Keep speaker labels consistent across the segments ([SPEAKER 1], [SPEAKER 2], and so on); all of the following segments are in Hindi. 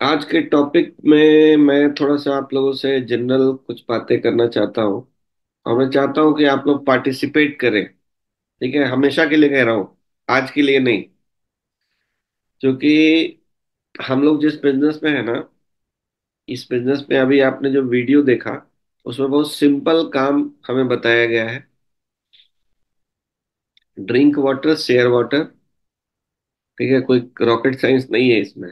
[SPEAKER 1] आज के टॉपिक में मैं थोड़ा सा आप लोगों से जनरल कुछ बातें करना चाहता हूँ। और मैं चाहता हूँ कि आप लोग पार्टिसिपेट करें। ठीक है, हमेशा के लिए कह रहा हूँ, आज के लिए नहीं। क्योंकि हम लोग जिस बिजनेस में है ना, इस बिजनेस में अभी आपने जो वीडियो देखा, उसमें बहुत सिंपल काम हमें बताया गया है। Drink water, share water. ठीक है, कोई रॉकेट साइंस नहीं है इसमें।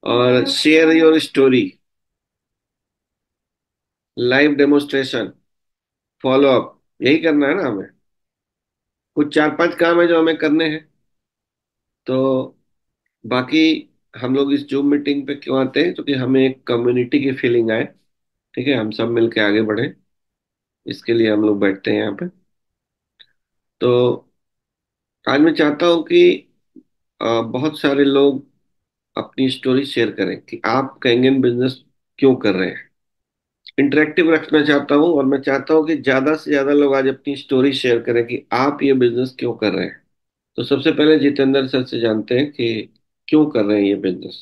[SPEAKER 1] और share your story, live demonstration, follow up, यही करना है ना हमें। कुछ चार पांच काम है जो हमें करने हैं। तो बाकी हम लोग इस जूम मीटिंग पे क्यों आते हैं? क्योंकि हमें एक कम्युनिटी की फीलिंग आए। ठीक है, हम सब मिलके आगे बढ़े, इसके लिए हम लोग बैठते हैं यहाँ पे। तो आज मैं चाहता हूँ कि बहुत सारे लोग अपनी स्टोरी शेयर करें कि आप कैंगन बिजनेस क्यों कर रहे हैं। इंटरेक्टिव रखना चाहता हूँ, और मैं चाहता हूँ कि ज्यादा से ज्यादा लोग आज अपनी स्टोरी शेयर करें कि आप ये बिजनेस क्यों कर रहे हैं। तो सबसे पहले जितेंद्र सर से जानते हैं कि क्यों कर रहे हैं ये बिजनेस।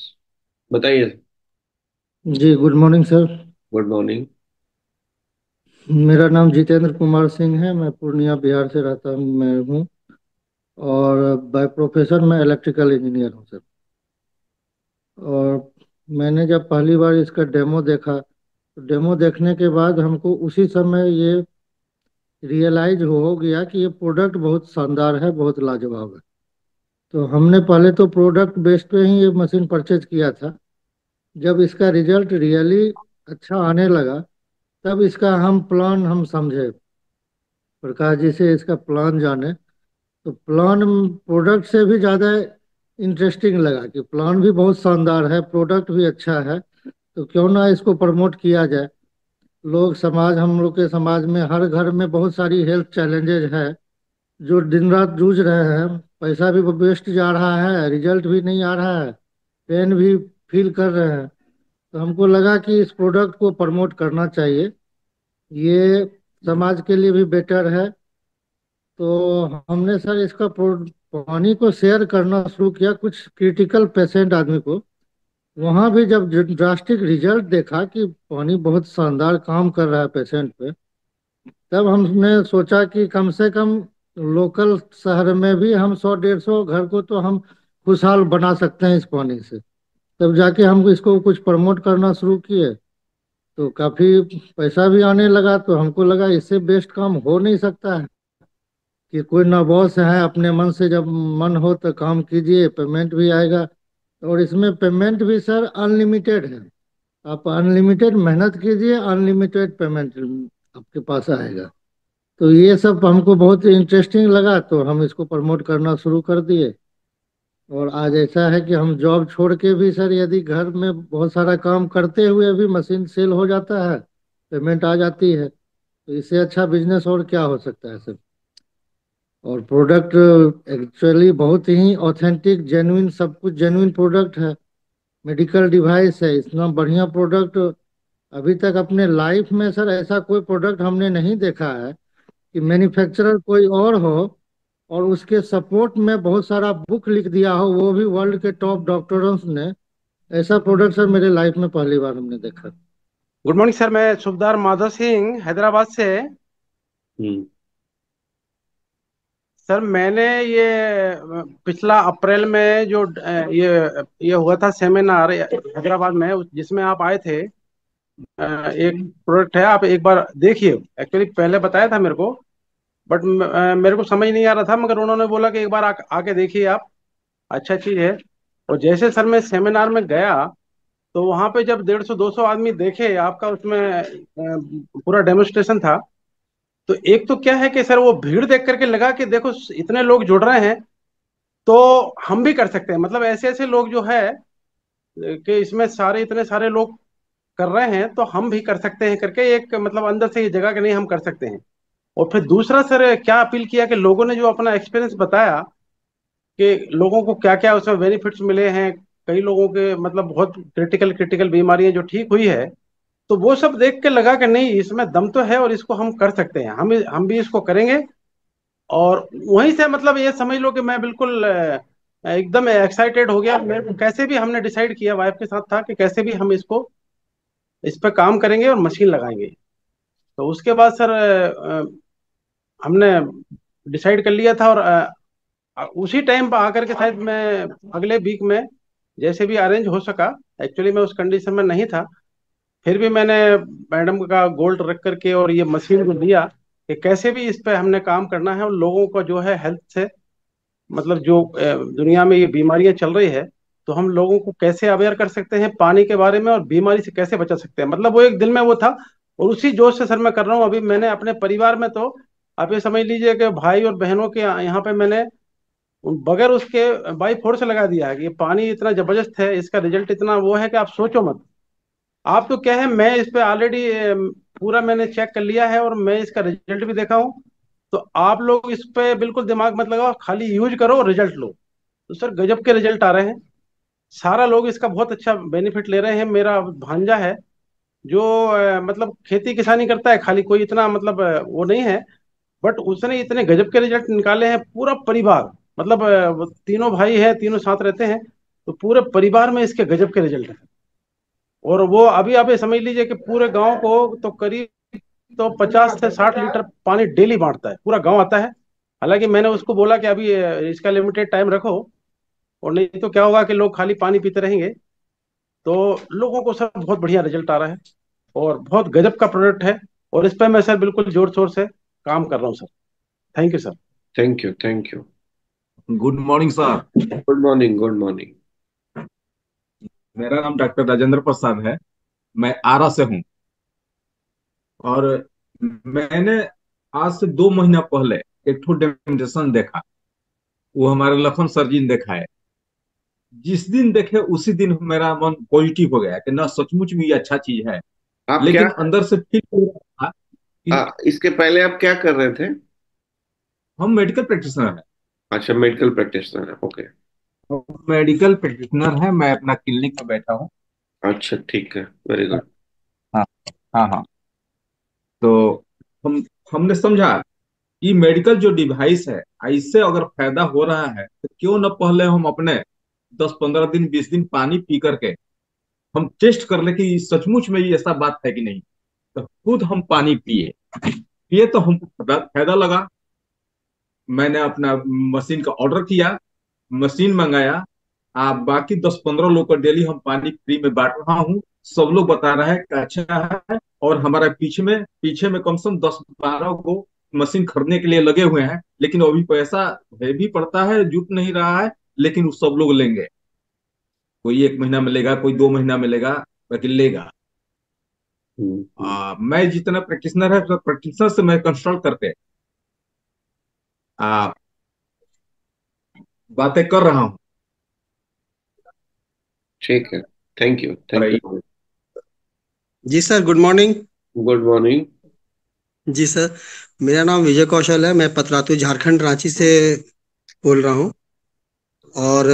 [SPEAKER 1] बताइए।
[SPEAKER 2] जी good morning sir.
[SPEAKER 1] Good morning.
[SPEAKER 2] मेरा नाम जितेंद्र कुमार सिंह है। मैं पूर्णिया बिहार से रहता हूँ मैं हूँ। और बाय प्रोफेशन मैं इलेक्ट्रिकल इंजीनियर हूँ सर। और मैंने जब पहली बार इसका डेमो देखा तो डेमो देखने के बाद हमको उसी समय ये रियलाइज हो गया कि ये प्रोडक्ट बहुत शानदार है, बहुत लाजवाब है। तो हमने पहले तो प्रोडक्ट बेस पे ही ये मशीन परचेज किया था। जब इसका रिजल्ट रियली अच्छा आने लगा तब इसका हम समझे, प्रकाश जी से इसका प्लान जाने। तो प्लान प्रोडक्ट से भी ज़्यादा इंटरेस्टिंग लगा कि प्लान भी बहुत शानदार है, प्रोडक्ट भी अच्छा है। तो क्यों ना इसको प्रमोट किया जाए। लोग समाज, हम लोग के समाज में हर घर में बहुत सारी हेल्थ चैलेंजेज है जो दिन रात जूझ रहे हैं। पैसा भी वेस्ट जा रहा है, रिजल्ट भी नहीं आ रहा है, पेन भी फील कर रहे हैं। तो हमको लगा कि इस प्रोडक्ट को प्रमोट करना चाहिए, ये समाज के लिए भी बेटर है। तो हमने सर इसका पानी को शेयर करना शुरू किया कुछ क्रिटिकल पेशेंट आदमी को। वहाँ भी जब ड्रास्टिक रिजल्ट देखा कि पानी बहुत शानदार काम कर रहा है पेशेंट पे, तब हमने सोचा कि कम से कम लोकल शहर में भी हम 100 150 घर को तो हम खुशहाल बना सकते हैं इस पानी से। तब जाके हम इसको कुछ प्रमोट करना शुरू किए। तो काफी पैसा भी आने लगा, तो हमको लगा इससे बेस्ट काम हो नहीं सकता है कि कोई ना बॉस है, अपने मन से जब मन हो तो काम कीजिए, पेमेंट भी आएगा। और इसमें पेमेंट भी सर अनलिमिटेड है। आप अनलिमिटेड मेहनत कीजिए, अनलिमिटेड पेमेंट आपके पास आएगा। तो ये सब हमको बहुत इंटरेस्टिंग लगा, तो हम इसको प्रमोट करना शुरू कर दिए। और आज ऐसा है कि हम जॉब छोड़ के भी सर यदि घर में बहुत सारा काम करते हुए भी मशीन सेल हो जाता है, पेमेंट आ जाती है। तो इससे अच्छा बिजनेस और क्या हो सकता है सर। और प्रोडक्ट एक्चुअली बहुत ही ऑथेंटिक, जेन्युइन, सब कुछ जेन्युइन प्रोडक्ट है। मेडिकल डिवाइस है, इतना बढ़िया प्रोडक्ट अभी तक अपने लाइफ में सर ऐसा कोई प्रोडक्ट हमने नहीं देखा है कि मैन्युफैक्चरर कोई और हो और उसके सपोर्ट में बहुत सारा बुक लिख दिया हो, वो भी वर्ल्ड के टॉप डॉक्टरों ने। ऐसा प्रोडक्ट सर मेरे लाइफ में पहली बार हमने देखा।
[SPEAKER 3] Good morning sir. मैं सुबेदार माधव सिंह हैदराबाद से।
[SPEAKER 1] हम्म।
[SPEAKER 3] सर मैंने ये पिछला अप्रैल में जो ये हुआ था सेमिनार हैदराबाद में, जिसमें आप आए थे। एक प्रोडक्ट है, आप एक बार देखिए। एक्चुअली पहले बताया था मेरे को, बट मेरे को समझ नहीं आ रहा था, मगर उन्होंने बोला कि एक बार आके देखिए आप। अच्छा चीज है। और जैसे सर मैं सेमिनार में गया, तो वहां पे जब 150 200 आदमी देखे आपका, उसमें पूरा डेमोन्स्ट्रेशन था। तो एक तो क्या है कि सर वो भीड़ देख करके लगा कि देखो इतने लोग जुड़ रहे हैं, तो हम भी कर सकते हैं। मतलब ऐसे ऐसे लोग जो है कि इसमें सारे इतने सारे लोग कर रहे हैं, तो हम भी कर सकते हैं करके एक मतलब अंदर से ये जगह कि नहीं, हम कर सकते हैं। और फिर दूसरा सर क्या अपील किया कि लोगों ने जो अपना एक्सपीरियंस बताया कि लोगों को क्या क्या उसमें बेनिफिट्स मिले हैं। कई लोगों के मतलब बहुत क्रिटिकल क्रिटिकल बीमारियां जो ठीक हुई है। तो वो सब देख के लगा कि नहीं, इसमें दम तो है और इसको हम कर सकते हैं, हम भी इसको करेंगे। और वहीं से मतलब ये समझ लो कि मैं बिल्कुल एकदम एक्साइटेड हो गया। मेरे को कैसे भी हमने डिसाइड किया, वाइफ के साथ था कि कैसे भी हम इसको इस पे काम करेंगे और मशीन लगाएंगे। तो उसके बाद सर हमने डिसाइड कर लिया था, और उसी टाइम पर आकर के शायद मैं अगले वीक में जैसे भी अरेंज हो सका, एक्चुअली मैं उस कंडीशन में नहीं था, फिर भी मैंने मैडम का गोल्ड रख करके और ये मशीन को दिया कि कैसे भी इस पे हमने काम करना है, और लोगों को जो है हेल्थ से मतलब जो दुनिया में ये बीमारियां चल रही है, तो हम लोगों को कैसे अवेयर कर सकते हैं पानी के बारे में और बीमारी से कैसे बचा सकते हैं। मतलब वो एक दिल में वो था, और उसी जोश से सर मैं कर रहा हूँ। अभी मैंने अपने परिवार में तो आप ये समझ लीजिए कि भाई और बहनों के यहाँ पे मैंने बगैर उसके बाई फोर्स लगा दिया है कि ये पानी इतना जबरदस्त है, इसका रिजल्ट इतना वो है कि आप सोचो मत। आप तो क्या है, मैं इस पे ऑलरेडी पूरा मैंने चेक कर लिया है और मैं इसका रिजल्ट भी देखा हूँ। तो आप लोग इस पे बिल्कुल दिमाग मत लगाओ, खाली यूज करो और रिजल्ट लो। तो सर गजब के रिजल्ट आ रहे हैं, सारा लोग इसका बहुत अच्छा बेनिफिट ले रहे हैं। मेरा भांजा है जो मतलब खेती किसानी करता है, खाली कोई इतना मतलब वो नहीं है, बट उसने इतने गजब के रिजल्ट निकाले हैं। पूरा परिवार मतलब वो तीनों भाई हैं, तीनों साथ रहते हैं, तो पूरे परिवार में इसके गजब के रिजल्ट हैं। और वो अभी आप ये समझ लीजिए कि पूरे गांव को तो करीब तो 50 से 60 लीटर पानी डेली बांटता है, पूरा गांव आता है। हालांकि मैंने उसको बोला कि अभी इसका लिमिटेड टाइम रखो, और नहीं तो क्या होगा कि लोग खाली पानी पीते रहेंगे। तो लोगों को सर बहुत बढ़िया रिजल्ट आ रहा है, और बहुत गजब का प्रोडक्ट है। और इस पर मैं सर बिल्कुल जोर शोर से काम कर रहा हूँ sir. Thank you sir.
[SPEAKER 1] Thank you, thank you.
[SPEAKER 4] Good morning sir.
[SPEAKER 1] Good morning, good morning.
[SPEAKER 4] मेरा नाम डॉक्टर राजेंद्र प्रसाद है। मैं आरा से हूँ। और मैंने आज से 2 महीना पहले एक ठो डेमोन्स्ट्रेशन देखा। वो हमारे लखन सर जी ने देखा है। जिस दिन देखे उसी दिन मेरा मन पॉजिटिव हो गया कि ना, सचमुच में ये अच्छा चीज है।
[SPEAKER 1] आप क्या
[SPEAKER 4] लेकिन अंदर से फील हो रहा था कि
[SPEAKER 1] इसके पहले आप क्या कर रहे थे?
[SPEAKER 4] हम मेडिकल प्रैक्टिशनर हैं।
[SPEAKER 1] अच्छा, मेडिकल प्रैक्टिशनर है, ओके।
[SPEAKER 4] मेडिकल प्रैक्टिशनर है, मैं अपना क्लिनिक में बैठा हूँ।
[SPEAKER 1] अच्छा, ठीक है, वेरी गुड।
[SPEAKER 4] हाँ, हाँ, हाँ। तो हम हमने समझा कि मेडिकल जो डिवाइस है, इससे अगर फायदा हो रहा है तो क्यों न पहले हम अपने 10-15 दिन 20 दिन पानी पी करके हम टेस्ट कर ले कि सचमुच में ये ऐसा बात है कि नहीं। तो खुद हम पानी पिए पिए तो हमको फायदा लगा। मैंने अपना मशीन का ऑर्डर किया, मशीन मंगाया। आप बाकी 10-15 लोग को डेली हम पानी फ्री में बांट रहा हूँ। सब लोग बता रहे हैं कि अच्छा है। और हमारा पीछे में कम से कम 10-12 को मशीन खरीदने के लिए लगे हुए हैं, लेकिन अभी पैसा है भी पड़ता है, जुट नहीं रहा है। लेकिन वो सब लोग लेंगे। कोई 1 महीना में लेगा, कोई 2 महीना में लेगा, लेकिन लेगा।
[SPEAKER 1] हम्म, हम्म।
[SPEAKER 4] मैं जितना प्रैक्टिशनर है, सब प्रैक्टिशनर से मैं कंसल्ट करके आ, बातें कर रहा हूँ।
[SPEAKER 1] ठीक है, थैंक यू, थैंक
[SPEAKER 4] और
[SPEAKER 1] यू।
[SPEAKER 5] जी sir, good morning.
[SPEAKER 1] Good morning.
[SPEAKER 5] जी सर, मेरा नाम विजय कौशल है। मैं पतरातू झारखंड रांची से बोल रहा हूँ। और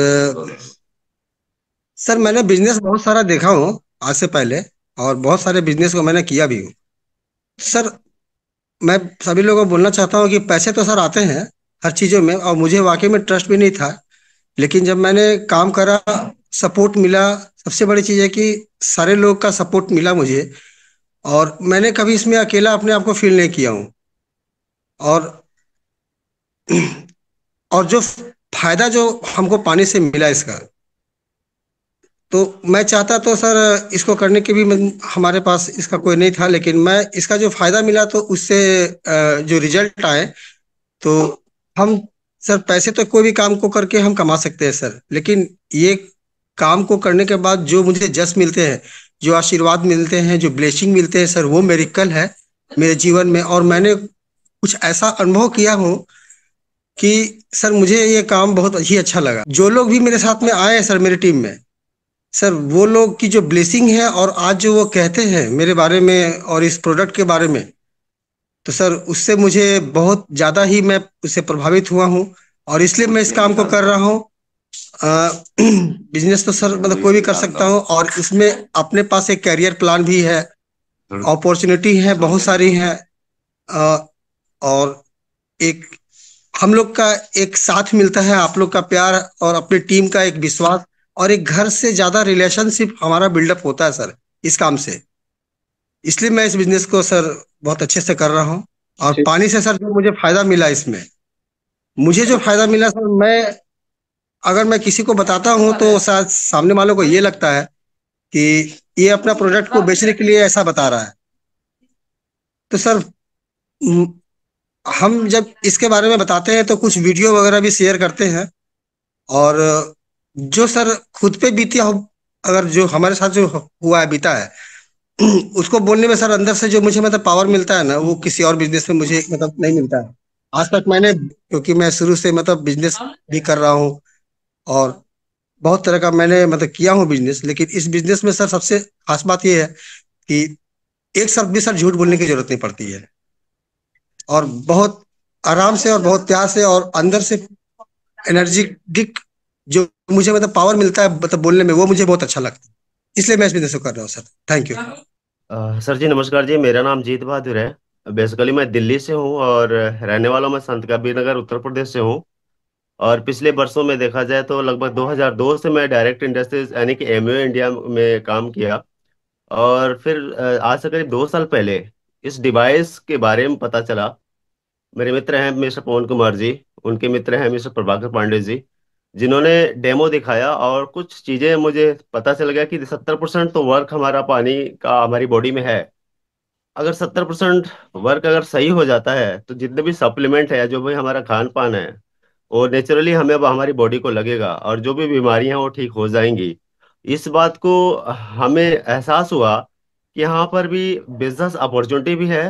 [SPEAKER 5] सर मैंने बिजनेस बहुत सारा देखा हूँ आज से पहले, और बहुत सारे बिजनेस को मैंने किया भी हूँ। सर मैं सभी लोगों को बोलना चाहता हूँ कि पैसे तो सर आते हैं हर चीज़ों में, और मुझे वाकई में ट्रस्ट भी नहीं था। लेकिन जब मैंने काम करा, सपोर्ट मिला। सबसे बड़ी चीज़ है कि सारे लोग का सपोर्ट मिला मुझे, और मैंने कभी इसमें अकेला अपने आप को फील नहीं किया हूँ। और और जो फायदा जो हमको पानी से मिला इसका, तो मैं चाहता तो सर इसको करने के भी हमारे पास इसका कोई नहीं था, लेकिन मैं इसका जो फायदा मिला तो उससे जो रिजल्ट आए, तो हम सर पैसे तो कोई भी काम को करके हम कमा सकते हैं सर, लेकिन ये काम को करने के बाद जो मुझे जस मिलते हैं, जो आशीर्वाद मिलते हैं, जो ब्लेसिंग मिलते हैं सर, वो मेरिकल है मेरे जीवन में। और मैंने कुछ ऐसा अनुभव किया हूँ कि सर मुझे ये काम बहुत ही अच्छा लगा। जो लोग भी मेरे साथ में आए हैं सर मेरी टीम में, सर वो लोग की जो ब्लेसिंग है, और आज जो वो कहते हैं मेरे बारे में और इस प्रोडक्ट के बारे में, तो सर उससे मुझे बहुत ज़्यादा ही मैं उससे प्रभावित हुआ हूँ, और इसलिए मैं इस काम को कर रहा हूँ। बिजनेस तो सर मतलब कोई भी कर सकता हूँ, और इसमें अपने पास एक कैरियर प्लान भी है, अपॉर्चुनिटी है बहुत सारी है। और एक हम लोग का एक साथ मिलता है, आप लोग का प्यार और अपनी टीम का एक विश्वास, और एक घर से ज्यादा रिलेशनशिप हमारा बिल्डअप होता है सर इस काम से। इसलिए मैं इस बिजनेस को सर बहुत अच्छे से कर रहा हूँ। और
[SPEAKER 1] ठीक।
[SPEAKER 5] पानी से सर जो मुझे फायदा मिला इसमें, मुझे जो फायदा मिला सर, मैं अगर मैं किसी को बताता हूँ तो शायद सामने वालों को ये लगता है कि ये अपना प्रोडक्ट को बेचने के लिए ऐसा बता रहा है। तो सर म, हम जब इसके बारे में बताते हैं तो कुछ वीडियो वगैरह भी शेयर करते हैं। और जो सर खुद पे बीती हो, अगर जो हमारे साथ जो हुआ है, बीता है, उसको बोलने में सर अंदर से जो मुझे मतलब पावर मिलता है ना, वो किसी और बिजनेस में मुझे मतलब नहीं मिलता है आज तक। मैंने, क्योंकि मैं शुरू से मतलब बिजनेस भी कर रहा हूँ और बहुत तरह का मैंने मतलब किया हूँ बिजनेस, लेकिन इस बिजनेस में सर सबसे खास बात यह है कि एक शब्द भी सर झूठ बोलने की जरूरत नहीं पड़ती है। और बहुत आराम से और बहुत प्यार से और अंदर से एनर्जेटिक जो मुझे मतलब पावर मिलता है मतलब बोलने में, वो मुझे बहुत अच्छा लगता है। इसलिए मैं इस बिजनेस को कर रहा हूँ सर। Thank you.
[SPEAKER 6] सर जी नमस्कार जी, मेरा नाम जीत बहादुर है। बेसिकली मैं दिल्ली से हूँ और रहने वाला मैं संत कबीर नगर उत्तर प्रदेश से हूँ। और पिछले वर्षों में देखा जाए तो लगभग 2002 से मैं डायरेक्ट इंडस्ट्रीज यानी कि एमवे इंडिया में काम किया। और फिर आज से करीब 2 साल पहले इस डिवाइस के बारे में पता चला। मेरे मित्र हैं मिस्टर पवन कुमार जी, उनके मित्र हैं मिस्टर प्रभाकर पांडे जी, जिन्होंने डेमो दिखाया और कुछ चीजें मुझे पता चल गया कि 70% तो वर्क हमारा पानी का हमारी बॉडी में है। अगर 70% वर्क अगर सही हो जाता है तो जितने भी सप्लीमेंट है, जो भी हमारा खान पान है, वो नेचुरली हमें अब हमारी बॉडी को लगेगा और जो भी बीमारियां हैं वो ठीक हो जाएंगी। इस बात को हमें एहसास हुआ कि यहाँ पर भी बिजनेस अपॉर्चुनिटी भी है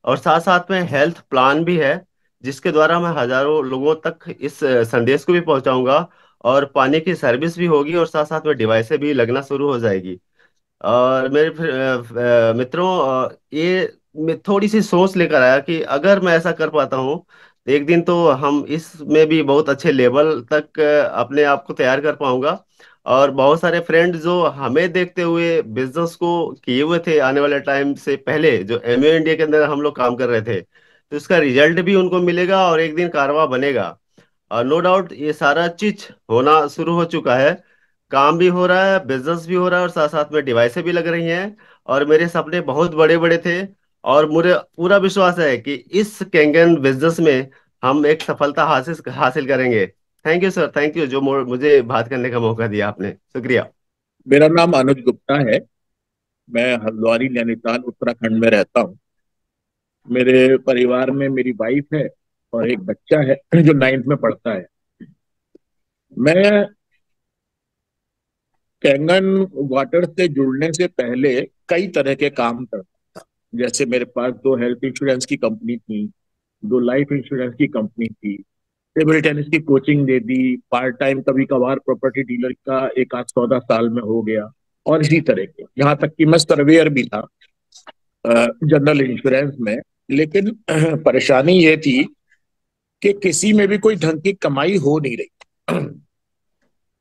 [SPEAKER 6] और साथ साथ में हेल्थ प्लान भी है, जिसके द्वारा मैं हजारों लोगों तक इस संदेश को भी पहुंचाऊंगा और पानी की सर्विस भी होगी और साथ साथ में डिवाइसें भी लगना शुरू हो जाएगी। और मेरे फिर मित्रों, ये मैं थोड़ी सी सोच लेकर आया कि अगर मैं ऐसा कर पाता हूँ तो एक दिन तो हम इसमें भी बहुत अच्छे लेवल तक अपने आप को तैयार कर पाऊंगा। और बहुत सारे फ्रेंड जो हमें देखते हुए बिजनेस को किए हुए थे आने वाले टाइम से पहले, जो एमए इंडिया के अंदर हम लोग काम कर रहे थे, तो इसका रिजल्ट भी उनको मिलेगा और एक दिन कारवा बनेगा। और नो डाउट ये सारा चीज होना शुरू हो चुका है। काम भी हो रहा है, बिजनेस भी हो रहा है और साथ साथ में डिवाइसें भी लग रही हैं। और मेरे सपने बहुत बड़े बड़े थे और मुझे पूरा विश्वास है कि इस कैंगन बिजनेस में हम एक सफलता हासिल हासिल करेंगे। Thank you sir, thank you जो मुझे बात करने का मौका दिया आपने, शुक्रिया।
[SPEAKER 7] मेरा नाम अनुज गुप्ता है। मैं हल्द्वानी नैनीताल उत्तराखंड में रहता हूँ। मेरे परिवार में मेरी वाइफ है और एक बच्चा है जो 9th में पढ़ता है। मैं कैंगन वाटर से जुड़ने से पहले कई तरह के काम करता था। जैसे मेरे पास 2 हेल्थ इंश्योरेंस की कंपनी थी, 2 लाइफ इंश्योरेंस की कंपनी थी, टेबल टेनिस की कोचिंग दे दी, पार्ट टाइम कभी कभार प्रॉपर्टी डीलर का एक आध सौदा साल में हो गया, और इसी तरह के, यहाँ तक कि मैं सर्वेयर भी था जनरल इंश्योरेंस में। लेकिन परेशानी ये थी कि किसी में भी कोई ढंग की कमाई हो नहीं रही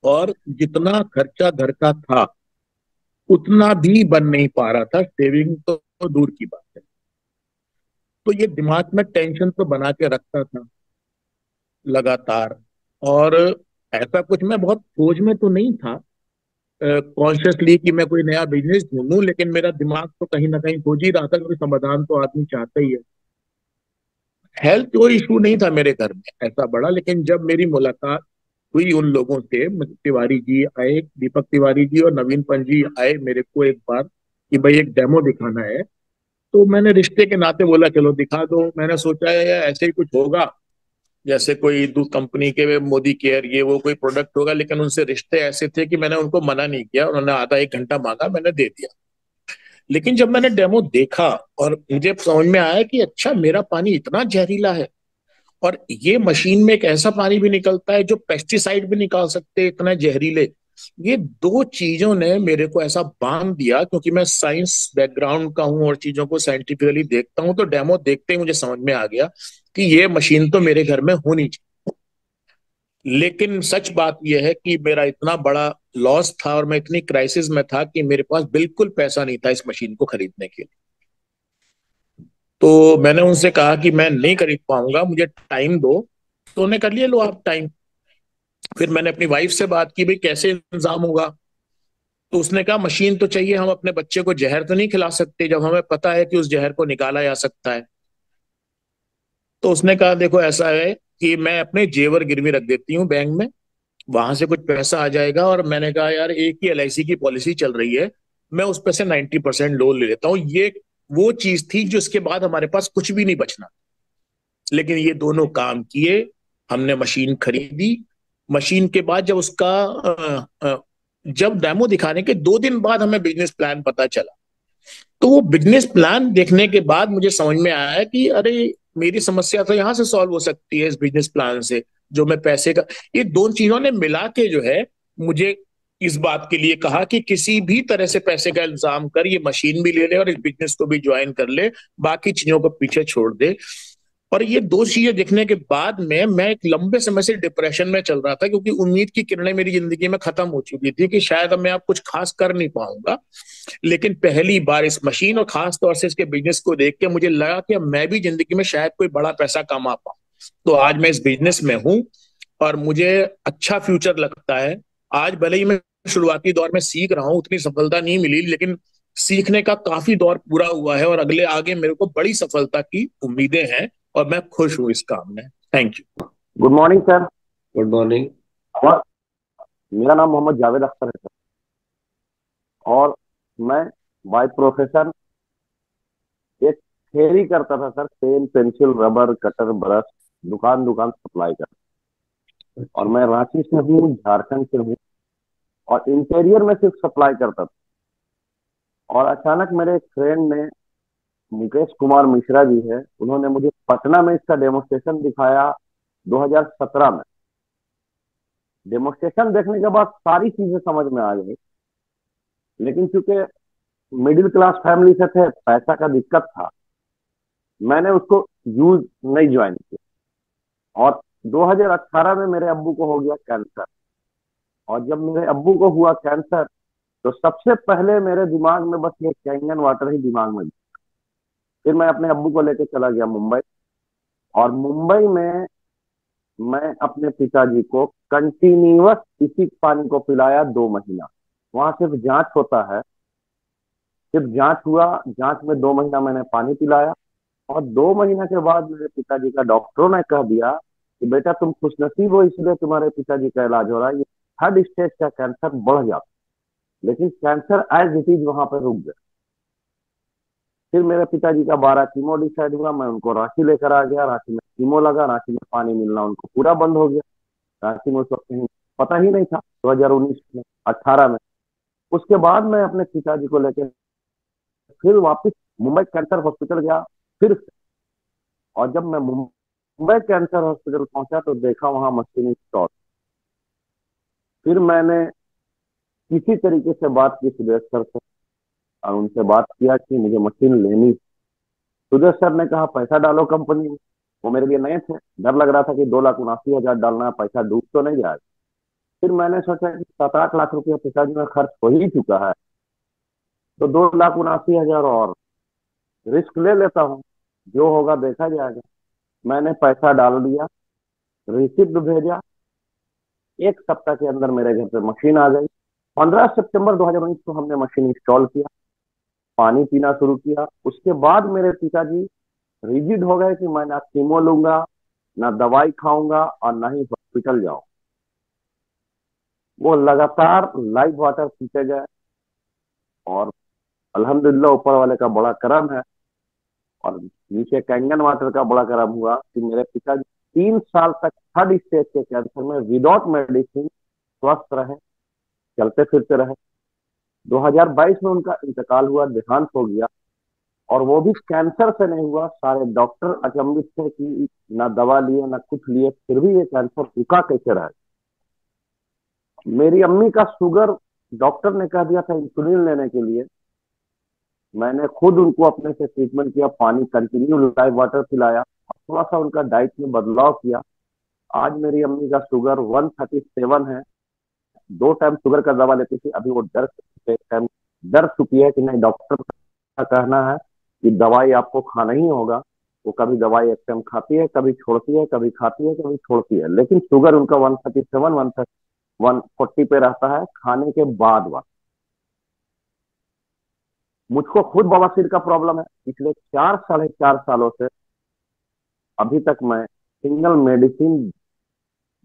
[SPEAKER 7] और जितना खर्चा घर का था उतना भी बन नहीं पा रहा था, सेविंग तो दूर की बात है। तो ये दिमाग में टेंशन तो बना के रखता था लगातार। और ऐसा कुछ मैं बहुत खोज में तो नहीं था कॉन्शियसली कि मैं कोई नया बिजनेस ढूंढूं, लेकिन मेरा दिमाग तो कहीं ना कहीं खोज ही रहा था, क्योंकि समाधान तो आदमी चाहता ही है। हेल्थ कोई इशू नहीं था मेरे घर में ऐसा बड़ा, लेकिन जब मेरी मुलाकात हुई उन लोगों से, तिवारी जी आए, दीपक तिवारी जी और नवीन पंत जी आए मेरे को एक बार कि भाई एक डेमो दिखाना है, तो मैंने रिश्ते के नाते बोला चलो दिखा दो। मैंने सोचा है ऐसे ही कुछ होगा, जैसे कोई दूध कंपनी के मोदी केयर ये वो कोई प्रोडक्ट होगा, लेकिन उनसे रिश्ते ऐसे थे कि मैंने उनको मना नहीं किया। उन्होंने आधा एक घंटा मांगा, मैंने दे दिया। लेकिन जब मैंने डेमो देखा और मुझे समझ में आया कि अच्छा मेरा पानी इतना जहरीला है, और ये मशीन में एक ऐसा पानी भी निकलता है जो पेस्टिसाइड भी निकाल सकते हैं इतना जहरीले। ये दो चीजों ने मेरे को ऐसा बांध दिया, क्योंकि मैं साइंस बैकग्राउंड का हूं और चीजों को साइंटिफिकली देखता हूं, तो डेमो देखते ही मुझे समझ में आ गया कि ये मशीन तो मेरे घर में होनी चाहिए। लेकिन सच बात यह है कि मेरा इतना बड़ा लॉस था और मैं इतनी क्राइसिस में था कि मेरे पास बिल्कुल पैसा नहीं था इस मशीन को खरीदने के लिए। तो मैंने उनसे कहा कि मैं नहीं खरीद पाऊंगा, मुझे टाइम दो। तो उन्होंने कर लिया, लो आप टाइम। फिर मैंने अपनी वाइफ से बात की, भाई कैसे इंतजाम होगा? तो उसने कहा मशीन तो चाहिए, हम अपने बच्चे को जहर तो नहीं खिला सकते जब हमें पता है कि उस जहर को निकाला जा सकता है। तो उसने कहा देखो ऐसा है कि मैं अपने जेवर गिरवी रख देती हूँ बैंक में, वहां से कुछ पैसा आ जाएगा। और मैंने कहा यार एक ही एलआईसी की पॉलिसी चल रही है, मैं उस पे से 90% लोन ले लेता हूँ। ये वो चीज थी जो इसके बाद हमारे पास कुछ भी नहीं बचना। लेकिन ये दोनों काम किए, हमने मशीन खरीदी। मशीन के बाद जब उसका जब डेमो दिखाने के 2 दिन बाद हमें बिजनेस प्लान पता चला, तो वो बिजनेस प्लान देखने के बाद मुझे समझ में आया कि अरे मेरी समस्या तो यहाँ से सॉल्व हो सकती है इस बिजनेस प्लान से। जो मैं पैसे का, ये दोनों चीजों ने मिला के जो है मुझे इस बात के लिए कहा कि किसी भी तरह से पैसे का इंतजाम कर, ये मशीन भी ले ले और इस बिजनेस को भी ज्वाइन कर ले, बाकी चीजों को पीछे छोड़ दे। और ये दो चीजें देखने के बाद में मैं एक लंबे समय से डिप्रेशन में चल रहा था, क्योंकि उम्मीद की किरणें मेरी जिंदगी में खत्म हो चुकी थी कि शायद अब मैं आप कुछ खास कर नहीं पाऊंगा। लेकिन पहली बार इस मशीन और खास तौर से इसके बिजनेस को देख के मुझे लगा कि अब मैं भी जिंदगी में शायद कोई बड़ा पैसा कमा पाऊं। तो आज मैं इस बिजनेस में हूं और मुझे अच्छा फ्यूचर लगता है। आज भले ही मैं शुरुआती दौर में सीख रहा हूं, उतनी सफलता नहीं मिली, लेकिन सीखने का काफी दौर पूरा हुआ है और अगले आगे मेरे को बड़ी सफलता की उम्मीदें हैं और मैं खुश हूं इस काम में। Thank you.
[SPEAKER 8] Good morning sir.
[SPEAKER 1] Good morning.
[SPEAKER 8] और मेरा नाम मोहम्मद जावेद अख्तर है सर, और मैं बाय प्रोफेशन एक थेरी करता था sir, pen pencil rubber cutter brush दुकान दुकान सप्लाई करता। और मैं रांची से हूँ, झारखंड से हूँ, और इंटीरियर में सिर्फ सप्लाई करता था। और अचानक मेरे एक फ्रेंड ने, मुकेश कुमार मिश्रा जी है, उन्होंने मुझे पटना में इसका डेमोस्ट्रेशन दिखाया 2017 में। डेमोस्ट्रेशन देखने के बाद सारी चीजें समझ में आ गई, लेकिन चूंकि मिडिल क्लास फैमिली से थे, पैसा का दिक्कत था, मैंने उसको यूज नहीं ज्वाइन किया। और 2018 में मेरे अब्बू को हो गया कैंसर। और जब मेरे अब्बू को हुआ कैंसर, तो सबसे पहले मेरे दिमाग में बस ये कैंगन वाटर ही दिमाग में। फिर मैं अपने अब्बू को लेकर चला गया मुंबई, और मुंबई में मैं अपने पिताजी को कंटिन्यूअस इसी पानी को पिलाया 2 महीना। वहां सिर्फ जांच होता है, सिर्फ जांच हुआ, जांच में 2 महीना मैंने पानी पिलाया। और 2 महीना के बाद मेरे पिताजी का डॉक्टरों ने कह दिया कि बेटा तुम खुशनसीब हो, इसलिए तुम्हारे पिताजी का इलाज हो रहा है, ये 3rd स्टेज का कैंसर बढ़ जाता, लेकिन कैंसर एज इट इज वहां पर रुक गया। फिर मेरे पिताजी का 12 कीमो डिसाइड हुआ, मैं उनको रांची लेकर आ गया। रांची में कीमो लगा, रांची में पानी मिलना उनको पूरा बंद हो गया। रांची में उस वक्त कहीं पता ही नहीं था, 2019 में 18 में। उसके बाद मैं अपने पिताजी को लेकर फिर वापस मुंबई कैंसर हॉस्पिटल गया फिर से। और जब मैं मुंबई कैंसर हॉस्पिटल पहुंचा तो देखा वहां मशीन स्टॉक। फिर मैंने किसी तरीके से बात की सुदेश सर से, और उनसे बात किया कि मुझे मशीन लेनी। सुदेश सर ने कहा पैसा डालो कंपनी में। वो मेरे लिए नए थे, डर लग रहा था कि 2,79,000 डालना है, पैसा डूब तो नहीं जाएगा। फिर मैंने सोचा कि 7-8 लाख रुपया पिताजी में खर्च हो ही चुका है, तो 2,79,000 और रिस्क ले लेता हूँ, जो होगा देखा जाएगा। मैंने पैसा डाल दिया, रिसिप्ट भेजा, 1 सप्ताह के अंदर मेरे घर पे मशीन आ गई। 15 सितंबर 2019 को हमने मशीन इंस्टॉल किया, पानी पीना शुरू किया। उसके बाद मेरे पिताजी रिजिड हो गए कि मैं ना कीमो लूंगा, ना दवाई खाऊंगा, और ना ही हॉस्पिटल जाऊं। वो लगातार लाइव वाटर पीते गए, और अल्हम्दुलिल्लाह ऊपर वाले का बड़ा करम है, और नीचे कैंगन वाटर का बड़ा करम हुआ कि मेरे पिताजी 3 साल तक 3rd स्टेज के कैंसर में विदाउट मेडिसिन स्वस्थ रहे, चलते फिरते रहे। 2022 में उनका इंतकाल हुआ, देहांत हो गया। और वो भी कैंसर से नहीं हुआ। सारे डॉक्टर अचंभित थे कि ना दवा लिए ना कुछ लिए, फिर भी ये कैंसर रुका कैसे रहा। मेरी अम्मी का शुगर डॉक्टर ने कह दिया था इंसुलिन लेने के लिए। मैंने खुद उनको अपने से ट्रीटमेंट किया, पानी कंटिन्यू लाइव वाटर पिलाया, और थोड़ा सा उनका डाइट में बदलाव किया। आज मेरी अम्मी का शुगर 137 है। 2 टाइम शुगर का दवा लेती थी, अभी वो डर चुकी है कि नहीं, डॉक्टर का कहना है कि दवाई आपको खाना ही होगा। वो कभी दवाई एक टाइम खाती है, कभी छोड़ती है, कभी खाती है, कभी छोड़ती है, लेकिन शुगर उनका 137 140 पे रहता है खाने के बाद। मुझको खुद बवासीर का प्रॉब्लम है, पिछले 4 साढ़े 4 सालों से अभी तक मैं सिंगल मेडिसिन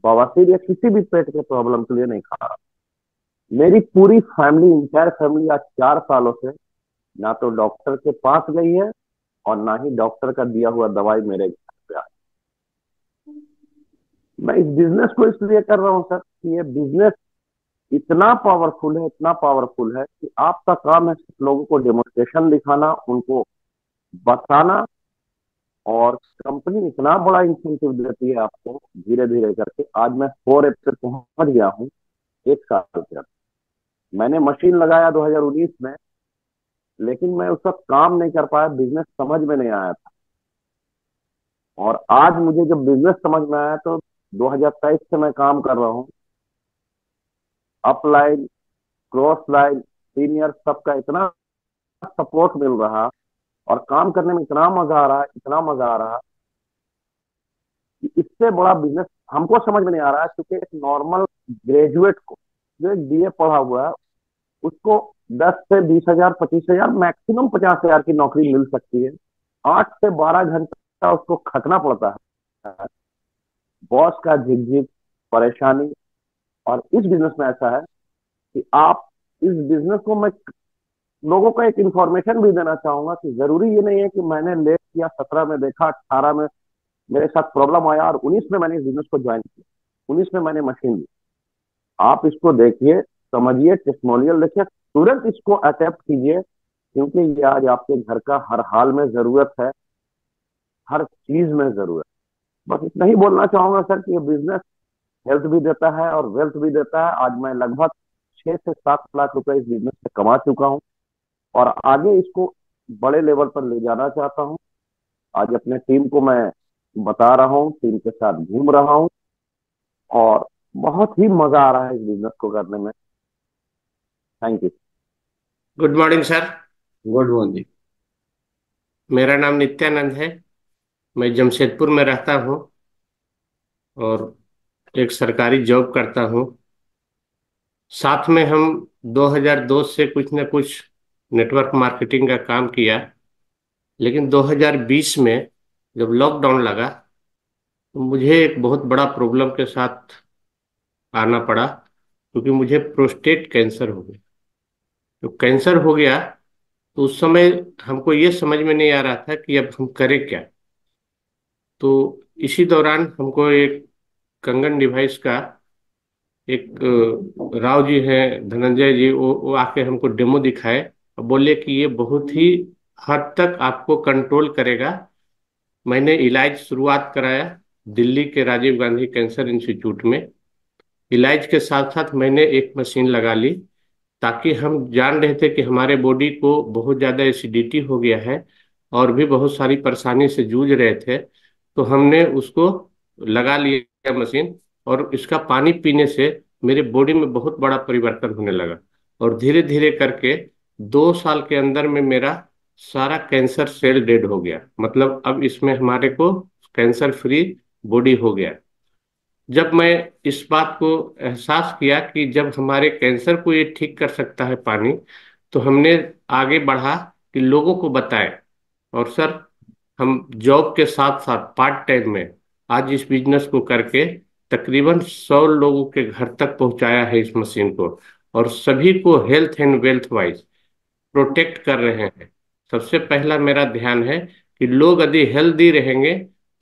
[SPEAKER 8] बवासीर या किसी भी पेट के प्रॉब्लम के लिए नहीं खा रहा। मेरी पूरी फैमिली, इंटायर फैमिली आज 4 सालों से ना तो डॉक्टर के पास गई है और ना ही डॉक्टर का दिया हुआ दवाई मेरे घर पे आई। मैं इस बिजनेस को इसलिए कर रहा हूं सर कि ये बिजनेस इतना पावरफुल है, इतना पावरफुल है कि आपका काम है लोगों को डेमोन्स्ट्रेशन दिखाना, उनको बताना, और कंपनी इतना बड़ा इंसेंटिव देती है आपको धीरे धीरे करके। आज मैं 4 पे पहुंच गया हूँ 1 साल के अंदर। मैंने मशीन लगाया 2019 में, लेकिन मैं उस वक्त काम नहीं कर पाया, बिजनेस समझ में नहीं आया था। और आज मुझे जब बिजनेस समझ में आया तो 2023 से मैं काम कर रहा हूँ। अपलाइन, क्रॉस लाइन, सीनियर सबका इतना सपोर्ट मिल रहा और काम करने में इतना मजा आ रहा है, इतना मजा आ रहा कि इससे बड़ा बिजनेस हमको समझ में नहीं आ रहा है। क्योंकि एक नॉर्मल ग्रेजुएट को जो एक बीए पढ़ा हुआ है उसको 10 से 20 हजार, 25 हजार, मैक्सिमम 50 हजार की नौकरी मिल सकती है। 8 से 12 घंटा उसको खटना पड़ता है, बॉस का झिकझिक, परेशानी। और इस बिजनेस में ऐसा है कि आप इस बिजनेस को, मैं लोगों को एक इंफॉर्मेशन भी देना चाहूंगा कि जरूरी ये नहीं है कि मैंने लेट किया, 17 में देखा, 18 में मेरे साथ प्रॉब्लम आया और 19 में मैंने इस बिजनेस को ज्वाइन किया, 19 में मैंने मशीन ली। आप इसको देखिए, समझिए, टेस्टिमोनियल देखिए, तुरंत इसको अटेम्प्ट कीजिए, क्योंकि ये आज आपके घर का हर हाल में जरूरत है, हर चीज में जरूरत। बस इतना ही बोलना चाहूंगा सर कि ये बिजनेस हेल्थ भी देता है और वेल्थ भी देता है। आज मैं लगभग 6 से 7 लाख रुपए इस बिजनेस से कमा चुका हूँ और आगे इसको बड़े लेवल पर ले जाना चाहता हूँ। आज अपने टीम को मैं बता रहा हूँ, टीम के साथ घूम रहा हूँ और बहुत ही मजा आ रहा है इस बिजनेस को करने में। Thank you.
[SPEAKER 9] Good morning sir.
[SPEAKER 1] Good morning.
[SPEAKER 9] मेरा नाम नित्यानंद है। मैं जमशेदपुर में रहता हूँ और एक सरकारी जॉब करता हूँ। साथ में हम 2002 से कुछ न कुछ नेटवर्क मार्केटिंग का काम किया, लेकिन 2020 में जब लॉकडाउन लगा तो मुझे एक बहुत बड़ा प्रॉब्लम के साथ आना पड़ा, क्योंकि मुझे प्रोस्टेट कैंसर हो गया। तो कैंसर हो गया तो उस समय हमको ये समझ में नहीं आ रहा था कि अब हम करें क्या। तो इसी दौरान हमको एक कंगन डिवाइस का एक राव जी हैं, धनंजय जी, वो आके हमको डेमो दिखाए और बोले कि ये बहुत ही हद तक आपको कंट्रोल करेगा। मैंने इलाज शुरुआत कराया दिल्ली के राजीव गांधी कैंसर इंस्टीट्यूट में। इलाज के साथ साथ मैंने एक मशीन लगा ली, ताकि हम जान रहे थे कि हमारे बॉडी को बहुत ज़्यादा एसिडिटी हो गया है और भी बहुत सारी परेशानी से जूझ रहे थे। तो हमने उसको लगा लिया मशीन, और इसका पानी पीने से मेरे बॉडी में बहुत बड़ा परिवर्तन होने लगा। और धीरे धीरे करके 2 साल के अंदर में मेरा सारा कैंसर सेल डेड हो गया। मतलब अब इसमें हमारे को कैंसर फ्री बॉडी हो गया। जब मैं इस बात को एहसास किया कि जब हमारे कैंसर को ये ठीक कर सकता है पानी, तो हमने आगे बढ़ा कि लोगों को बताएं। और सर, हम जॉब के साथ साथ पार्ट टाइम में आज इस बिजनेस को करके तकरीबन 100 लोगों के घर तक पहुंचाया है इस मशीन को, और सभी को health and wealth wise protect कर रहे हैं। सबसे पहला मेरा ध्यान है कि लोग यदि हेल्दी रहेंगे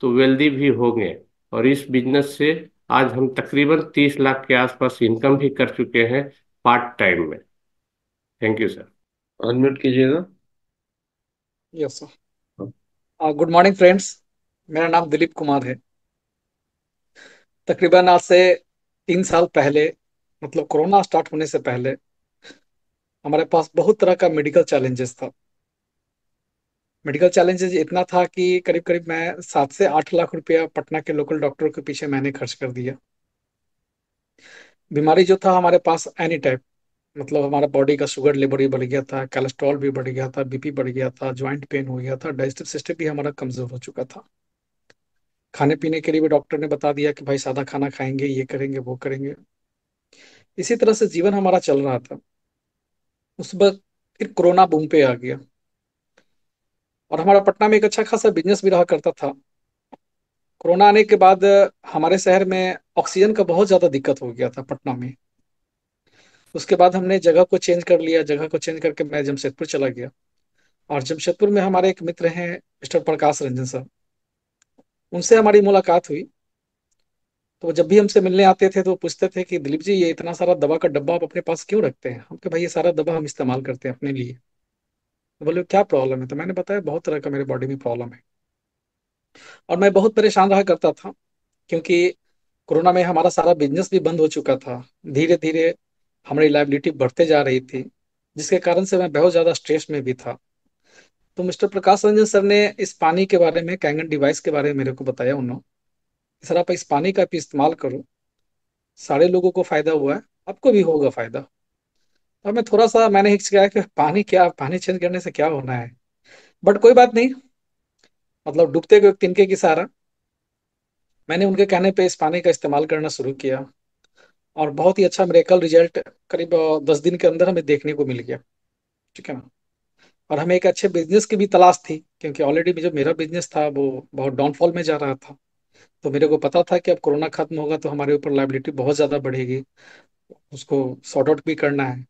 [SPEAKER 9] तो वेल्दी भी होंगे। और इस बिजनेस से आज हम तकरीबन 30 लाख के आसपास इनकम भी कर चुके हैं पार्ट टाइम में। Thank you sir.
[SPEAKER 1] अनम्यूट कीजिएगा।
[SPEAKER 10] Yes sir. Good morning friends, मेरा नाम दिलीप कुमार है। तकरीबन आज से 3 साल पहले, मतलब कोरोना स्टार्ट होने से पहले, हमारे पास बहुत तरह का मेडिकल चैलेंजेस था। मेडिकल चैलेंजेस इतना था कि करीब करीब मैं 7 से 8 लाख रुपया पटना के लोकल डॉक्टरों के पीछे मैंने खर्च कर दिया। बीमारी जो था हमारे पास एनी टाइप, मतलब हमारा बॉडी का शुगर लेवल भी बढ़ गया था, कोलेस्ट्रॉल भी बढ़ गया था, बीपी बढ़ गया था, ज्वाइंट पेन हो गया था, डाइजेस्टिव सिस्टम भी हमारा कमजोर हो चुका था। खाने पीने के लिए भी डॉक्टर ने बता दिया कि भाई सादा खाना खाएंगे, ये करेंगे वो करेंगे। इसी तरह से जीवन हमारा चल रहा था। उस वक्त फिर कोरोना बूम पे आ गया, और हमारा पटना में एक अच्छा खासा बिजनेस भी रहा करता था। कोरोना आने के बाद हमारे शहर में ऑक्सीजन का बहुत ज्यादा दिक्कत हो गया था पटना में। उसके बाद हमने जगह को चेंज कर लिया, जगह को चेंज करके मैं जमशेदपुर चला गया। और जमशेदपुर में हमारे एक मित्र हैं, मिस्टर प्रकाश रंजन साहब, उनसे हमारी मुलाकात हुई। तो वो जब भी हमसे मिलने आते थे तो वो पूछते थे कि दिलीप जी, ये इतना सारा दवा का डब्बा आप अपने पास क्यों रखते हैं? हम कहे भाई ये सारा दवा हम इस्तेमाल करते हैं अपने लिए। तो बोले क्या प्रॉब्लम है? तो मैंने बताया बहुत तरह का मेरे बॉडी में प्रॉब्लम है। और मैं बहुत परेशान रहा करता था, क्योंकि कोरोना में हमारा सारा बिजनेस भी बंद हो चुका था। धीरे धीरे हमारी लाइबिलिटी बढ़ते जा रही थी, जिसके कारण से मैं बहुत ज्यादा स्ट्रेस में भी था। तो मिस्टर प्रकाश रंजन सर ने इस पानी के बारे में, कैंगन डिवाइस के बारे में मेरे को बताया उन्होंने। सर आप इस पानी का भी इस्तेमाल करो, सारे लोगों को फायदा हुआ है, आपको भी होगा फायदा। और मैं थोड़ा सा मैंने हिचकिचाया कि पानी क्या, पानी चेंज करने से क्या होना है। बट कोई बात नहीं, मतलब डूबते हुए तिनके की सहारा मैंने उनके कहने पे इस पानी का इस्तेमाल करना शुरू किया। और बहुत ही अच्छा मेरेकल रिजल्ट करीब 10 दिन के अंदर हमें देखने को मिल गया। ठीक है ना। और हमें एक अच्छे बिजनेस की भी तलाश थी, क्योंकि ऑलरेडी जो मेरा बिजनेस था वो बहुत डाउनफॉल में जा रहा था। तो मेरे को पता था कि अब कोरोना खत्म होगा तो हमारे ऊपर लाइबिलिटी बहुत ज्यादा बढ़ेगी, उसको सॉर्ट आउट भी करना है।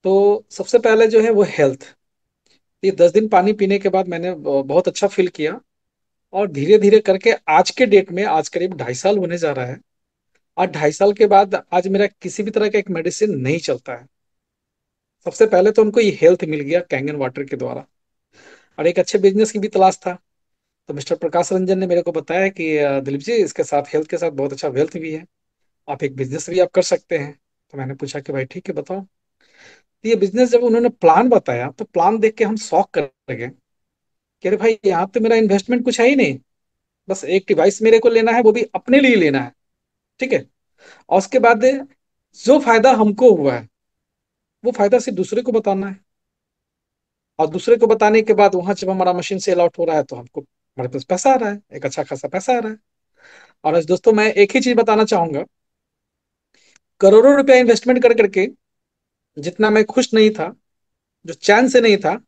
[SPEAKER 10] तो सबसे पहले जो है वो हेल्थ। ये 10 दिन पानी पीने के बाद मैंने बहुत अच्छा फील किया। और धीरे धीरे करके आज के डेट में, आज करीब 2.5 साल होने जा रहा है। आज 2.5 साल के बाद आज मेरा किसी भी तरह का एक मेडिसिन नहीं चलता है। सबसे पहले तो हमको ये हेल्थ मिल गया कैंगन वाटर के द्वारा। और एक अच्छे बिजनेस की भी तलाश था। तो मिस्टर प्रकाश रंजन ने मेरे को बताया कि दिलीप जी, इसके साथ हेल्थ के साथ बहुत अच्छा वेल्थ भी है, आप एक बिजनेस भी आप कर सकते हैं। तो मैंने पूछा कि भाई ठीक है बताओ। तो ये बिजनेस जब उन्होंने प्लान बताया तो प्लान देख के हम शॉक कर गए कि अरे भाई, यहाँ तो मेरा इन्वेस्टमेंट कुछ है ही नहीं, बस एक डिवाइस मेरे को लेना है, वो भी अपने लिए लेना है। ठीक है। और उसके बाद जो फायदा हमको हुआ है वो फायदा सिर्फ दूसरे को बताना है। और दूसरे को बताने के बाद वहां जब हमारा मशीन सेल आउट हो रहा है तो हमको, हमारे पास पैसा आ रहा है, एक अच्छा खासा पैसा आ रहा है। और आज दोस्तों मैं एक ही चीज बताना चाहूंगा, करोड़ों रुपया इन्वेस्टमेंट कर करके जितना मैं खुश नहीं था, जो चैन से नहीं था,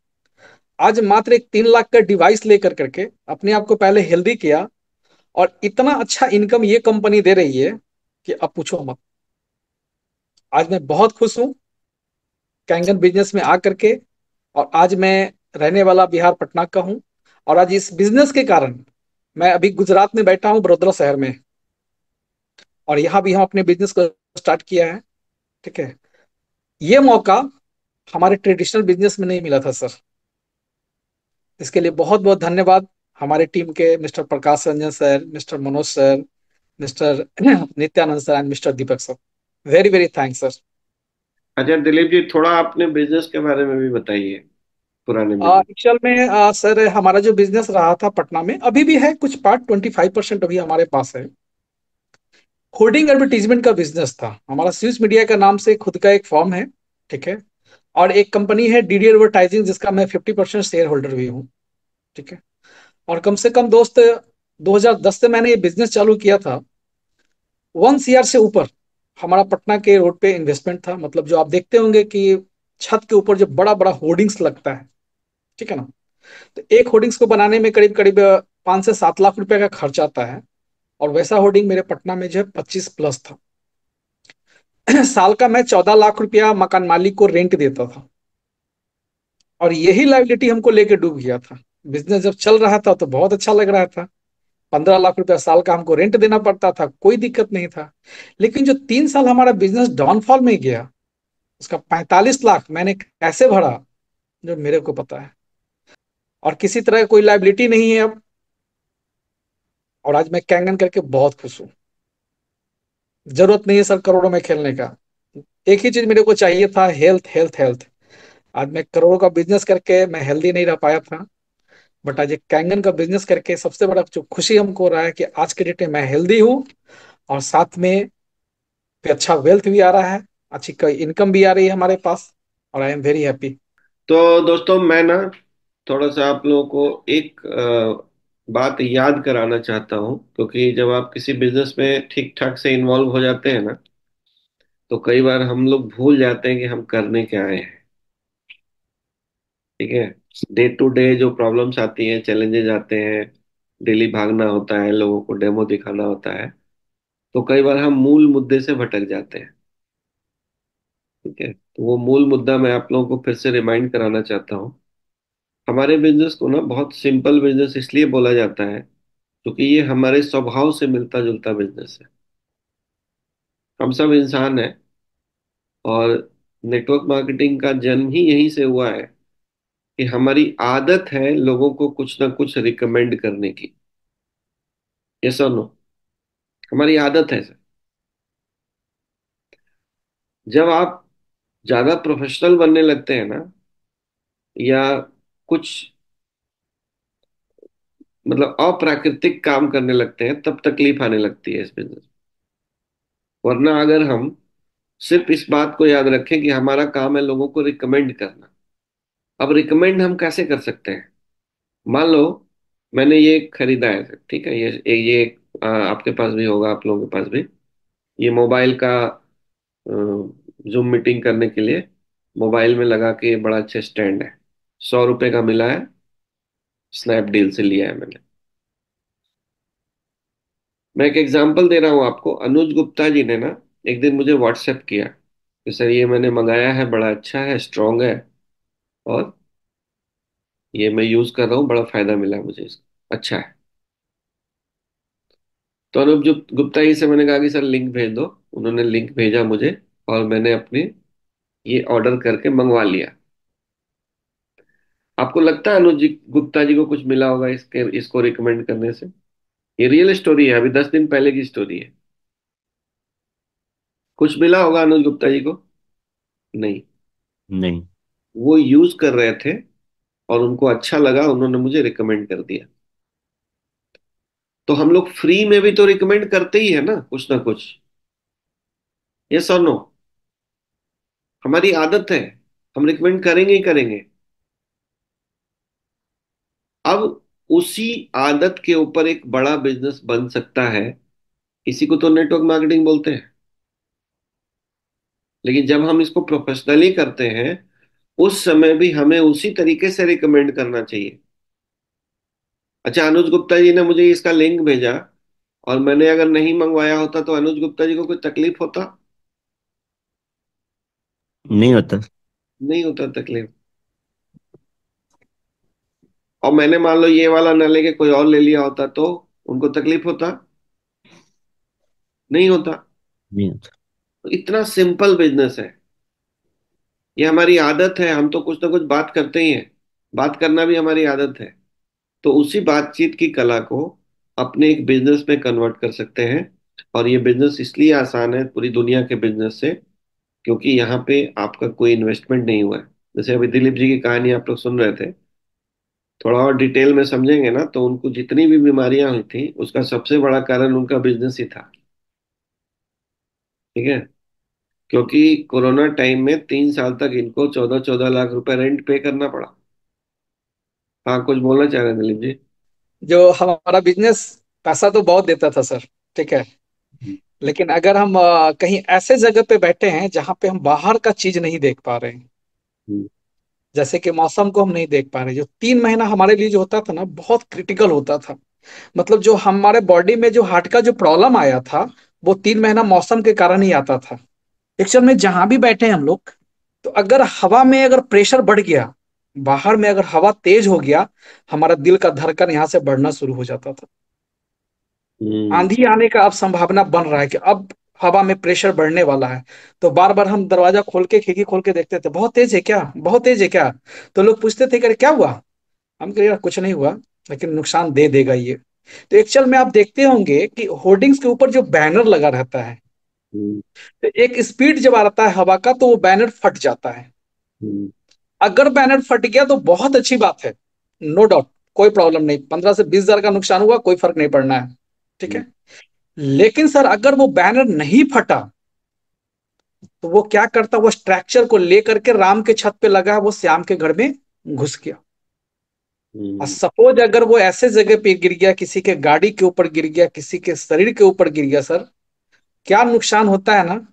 [SPEAKER 10] आज मात्र एक 3 लाख का डिवाइस लेकर करके अपने आप को पहले हेल्दी किया। और इतना अच्छा इनकम ये कंपनी दे रही है कि अब पूछो मत। आज मैं बहुत खुश हूँ कैंगन बिजनेस में आकर के। और आज मैं रहने वाला बिहार पटना का हूँ। और आज इस बिजनेस के कारण मैं अभी गुजरात में बैठा हूँ, बड़ोदरा शहर में। और यहाँ भी हम अपने बिजनेस को स्टार्ट किया है। ठीक है। ये मौका हमारे ट्रेडिशनल बिजनेस में नहीं मिला था सर। इसके लिए बहुत बहुत धन्यवाद हमारे टीम के mister Prakash Ranjan sir, mister Manoj sir, mister Nityanand sir and mister Deepak sir. Very very thanks sir.
[SPEAKER 1] अच्छा दिलीप जी, थोड़ा अपने बिजनेस के बारे में भी बताइए, पुराने बिजनेस।
[SPEAKER 10] एक्चुअल में सर हमारा जो बिजनेस रहा था पटना में, अभी भी है कुछ पार्ट, 25% अभी हमारे पास है। होर्डिंग एडवर्टीजमेंट का बिजनेस था हमारा। स्विस मीडिया का नाम से खुद का एक फॉर्म है। ठीक है। और एक कंपनी है डीडी एडवर्टाइजिंग, जिसका मैं 50% शेयर होल्डर भी हूँ। ठीक है। और कम से कम दोस्त 2010 से मैंने ये बिजनेस चालू किया था। 1 CR से ऊपर हमारा पटना के रोड पे इन्वेस्टमेंट था। मतलब जो आप देखते होंगे कि छत के ऊपर जो बड़ा बड़ा होर्डिंग्स लगता है, ठीक है ना। तो एक होर्डिंग्स को बनाने में करीब करीब 5 से 7 लाख रुपए का खर्च आता है। और वैसा होर्डिंग मेरे पटना में जो है 25+ था। साल का मैं 14 लाख रुपया मकान मालिक को रेंट देता था। और यही लाइबिलिटी हमको लेके डूब गया था। बिजनेस जब चल रहा था तो बहुत अच्छा लग रहा था, 15 लाख रुपया साल का हमको रेंट देना पड़ता था, कोई दिक्कत नहीं था। लेकिन जो 3 साल हमारा बिजनेस डाउनफॉल में गया, उसका 45 लाख मैंने कैसे भरा, जो मेरे को पता है। और किसी तरह की कोई लाइबिलिटी नहीं है अब। और आज मैं कैंगन करके बहुत खुश हूँ। जरूरत नहीं है सर करोड़ों में खेलने का। एक ही चीज मेरे को चाहिए था, हेल्थ हेल्थ हेल्थ। आज मैं करोड़ों का बिजनेस करके मैं हेल्दी नहीं रह पाया था। बट आज एक कैंगन का बिजनेस करके सबसे बड़ा जो खुशी हमको हो रहा है कि आज के डेट में मैं हेल्दी हूँ। और साथ में पे अच्छा वेल्थ भी आ रहा है। अच्छी इनकम भी आ रही है हमारे पास, और आई एम वेरी हैप्पी।
[SPEAKER 1] तो दोस्तों मैं ना थोड़ा सा आप लोगों को एक बात याद कराना चाहता हूँ, क्योंकि जब आप किसी बिजनेस में ठीक ठाक से इन्वॉल्व हो जाते हैं ना, तो कई बार हम लोग भूल जाते हैं कि हम करने क्या आए हैं। ठीक है। डे टू डे जो प्रॉब्लम्स आती हैं, चैलेंजेस आते हैं, डेली भागना होता है, लोगों को डेमो दिखाना होता है, तो कई बार हम मूल मुद्दे से भटक जाते हैं। ठीक है, तो वो मूल मुद्दा मैं आप लोगों को फिर से रिमाइंड कराना चाहता हूँ। हमारे बिजनेस को ना बहुत सिंपल बिजनेस इसलिए बोला जाता है क्योंकि ये हमारे स्वभाव से मिलता जुलता बिजनेस है। हम सब इंसान हैं, और नेटवर्क मार्केटिंग का जन्म ही यहीं से हुआ है कि हमारी आदत है लोगों को कुछ ना कुछ रिकमेंड करने की। यस और नो? हमारी आदत है सर। जब आप ज्यादा प्रोफेशनल बनने लगते हैं ना, या कुछ मतलब अप्राकृतिक काम करने लगते हैं, तब तकलीफ आने लगती है इस बिजनेस। वरना अगर हम सिर्फ इस बात को याद रखें कि हमारा काम है लोगों को रिकमेंड करना। अब रिकमेंड हम कैसे कर सकते हैं? मान लो मैंने ये खरीदा है सर, ठीक है, ये आपके पास भी होगा, आप लोगों के पास भी, ये मोबाइल का जूम मीटिंग करने के लिए मोबाइल में लगा के बड़ा अच्छा स्टैंड है। 100 रुपए का मिला है, स्नैपडील से लिया है मैंने। मैं एक एग्जांपल दे रहा हूँ आपको। अनुज गुप्ता जी ने ना एक दिन मुझे व्हाट्सएप किया कि सर ये मैंने मंगाया है, बड़ा अच्छा है, स्ट्रांग है, और ये मैं यूज कर रहा हूँ, बड़ा फायदा मिला है मुझे इसका, अच्छा है। तो अनुज गुप्ता जी से मैंने कहा कि सर लिंक भेज दो। उन्होंने लिंक भेजा मुझे, और मैंने अपने ये ऑर्डर करके मंगवा लिया। आपको लगता है अनुज गुप्ता जी को कुछ मिला होगा इसके इसको रिकमेंड करने से? ये रियल स्टोरी है, अभी 10 दिन पहले की स्टोरी है। कुछ मिला होगा अनुज गुप्ता जी को? नहीं।
[SPEAKER 6] नहीं।
[SPEAKER 1] वो यूज कर रहे थे और उनको अच्छा लगा, उन्होंने मुझे रिकमेंड कर दिया। तो हम लोग फ्री में भी तो रिकमेंड करते ही है ना कुछ। यस और नो? हमारी आदत है, हम रिकमेंड करेंगे ही करेंगे। अब उसी आदत के ऊपर एक बड़ा बिजनेस बन सकता है, इसी को तो नेटवर्क मार्केटिंग बोलते हैं। लेकिन जब हम इसको प्रोफेशनली करते हैं, उस समय भी हमें उसी तरीके से रिकमेंड करना चाहिए। अच्छा, अनुज गुप्ता जी ने मुझे इसका लिंक भेजा, और मैंने अगर नहीं मंगवाया होता तो अनुज गुप्ता जी को कोई तकलीफ होता?
[SPEAKER 6] नहीं होता।
[SPEAKER 1] नहीं होता तकलीफ। और मैंने मान लो ये वाला न लेके कोई और ले लिया होता तो उनको तकलीफ होता? नहीं होता।
[SPEAKER 6] नहीं होता।
[SPEAKER 1] तो इतना सिंपल बिजनेस है। ये हमारी आदत है, हम तो कुछ ना कुछ बात करते ही हैं। बात करना भी हमारी आदत है। तो उसी बातचीत की कला को अपने एक बिजनेस में कन्वर्ट कर सकते हैं। और ये बिजनेस इसलिए आसान है पूरी दुनिया के बिजनेस से, क्योंकि यहाँ पे आपका कोई इन्वेस्टमेंट नहीं हुआ है। जैसे अभी दिलीप जी की कहानी आप लोग सुन रहे थे, थोड़ा और डिटेल में समझेंगे ना, तो उनको जितनी भी बीमारियां हुई थी उसका सबसे बड़ा कारण उनका बिजनेस ही था। ठीक है। क्योंकि कोरोना टाइम में 3 साल तक इनको 14-14 लाख रुपए रेंट पे करना पड़ा। हाँ, कुछ बोलना चाह रहे हैं दिलीप जी?
[SPEAKER 10] जो हमारा बिजनेस पैसा तो बहुत देता था सर, ठीक है, लेकिन अगर हम कहीं ऐसे जगह पे बैठे हैं जहां पे हम बाहर का चीज नहीं देख पा रहे हैं,
[SPEAKER 1] हम्म।
[SPEAKER 10] जैसे कि मौसम को हम नहीं देख पा रहे, जो 3 महीना हमारे लिए जो होता था ना, बहुत क्रिटिकल होता था। मतलब जो हमारे बॉडी में जो हार्ट का जो प्रॉब्लम आया था, वो 3 महीना मौसम के कारण ही आता था। एक्चुअल में जहां भी बैठे हैं हम लोग, तो अगर हवा में अगर प्रेशर बढ़ गया, बाहर में अगर हवा तेज हो गया, हमारा दिल का धड़कन यहाँ से बढ़ना शुरू हो जाता था।
[SPEAKER 1] हम्म।
[SPEAKER 10] आंधी आने का अब संभावना बन रहा है कि अब हवा में प्रेशर बढ़ने वाला है। तो बार बार हम दरवाजा खोल के खिड़की खोल के देखते थे, बहुत तेज है क्या, बहुत तेज है क्या। तो लोग पूछते थे कि क्या हुआ। हम कह यार कुछ नहीं हुआ, लेकिन नुकसान दे देगा ये। तो एक्चुअल में आप देखते होंगे कि होर्डिंग्स के ऊपर जो बैनर लगा रहता है,
[SPEAKER 1] हम्म।
[SPEAKER 10] तो एक स्पीड जब आता है हवा का, तो वो बैनर फट जाता है।
[SPEAKER 1] हम्म।
[SPEAKER 10] अगर बैनर फट गया तो बहुत अच्छी बात है, नो डाउट, कोई प्रॉब्लम नहीं, 15 से 20 हजार का नुकसान हुआ, कोई फर्क नहीं पड़ना है, ठीक
[SPEAKER 1] हम्म।
[SPEAKER 10] है। लेकिन सर अगर वो बैनर नहीं फटा, तो वो क्या करता, वो स्ट्रक्चर को लेकर के राम के छत पे लगा, वो श्याम के घर में घुस गया। और
[SPEAKER 1] हम्म।
[SPEAKER 10] सपोज अगर वो ऐसे जगह पे गिर गया, किसी के गाड़ी के ऊपर गिर गया, किसी के शरीर के ऊपर गिर गया सर, क्या नुकसान होता है ना,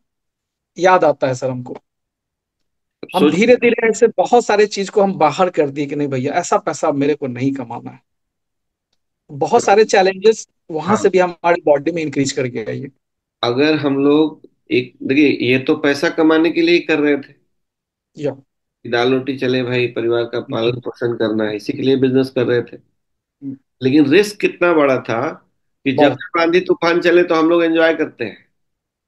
[SPEAKER 10] याद आता है सर हमको। हम
[SPEAKER 1] सोच।
[SPEAKER 10] धीरे धीरे ऐसे बहुत सारे चीज को हम बाहर कर दिए कि नहीं भैया ऐसा पैसा मेरे को नहीं कमाना है। बहुत सारे चैलेंजेस वहां से
[SPEAKER 1] हाँ,
[SPEAKER 10] भी हमारी बॉडी में इंक्रीज कर गया ये।
[SPEAKER 1] अगर हम लोग एक देखिए, ये तो पैसा कमाने के लिए ही कर रहे थे
[SPEAKER 10] या
[SPEAKER 1] कि दाल रोटी चले भाई, परिवार का पालन
[SPEAKER 10] हम्म,
[SPEAKER 1] पोषण करना है, इसी के लिए बिजनेस कर रहे थे।
[SPEAKER 10] हम्म,
[SPEAKER 1] लेकिन रिस्क कितना बड़ा था कि जब
[SPEAKER 10] बहुत।
[SPEAKER 1] तक आंधी तूफान चले तो हम लोग एंजॉय करते हैं,